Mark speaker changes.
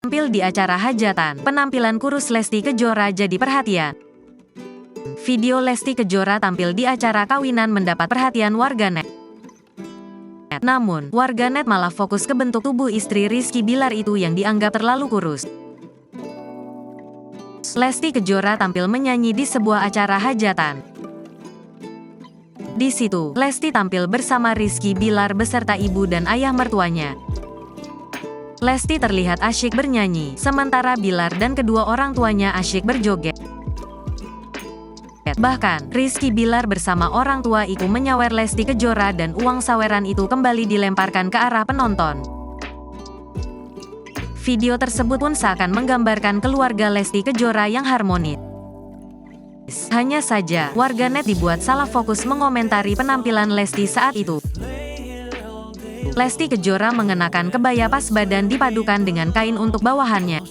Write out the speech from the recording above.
Speaker 1: Tampil di acara hajatan, penampilan kurus Lesti Kejora jadi perhatian. Video Lesti Kejora tampil di acara kawinan mendapat perhatian warganet. Namun, warganet malah fokus ke bentuk tubuh istri Rizky Bilar itu yang dianggap terlalu kurus. Lesti Kejora tampil menyanyi di sebuah acara hajatan. Di situ, Lesti tampil bersama Rizky Bilar beserta ibu dan ayah mertuanya. Lesti terlihat asyik bernyanyi, sementara Bilar dan kedua orang tuanya asyik berjoget. Bahkan, Rizky Bilar bersama orang tua itu menyawer Lesti Kejora dan uang saweran itu kembali dilemparkan ke arah penonton. Video tersebut pun seakan menggambarkan keluarga Lesti Kejora yang harmonis. Hanya saja, warganet dibuat salah fokus mengomentari penampilan Lesti saat itu. Lesti Kejora mengenakan kebaya pas badan dipadukan dengan kain untuk bawahannya.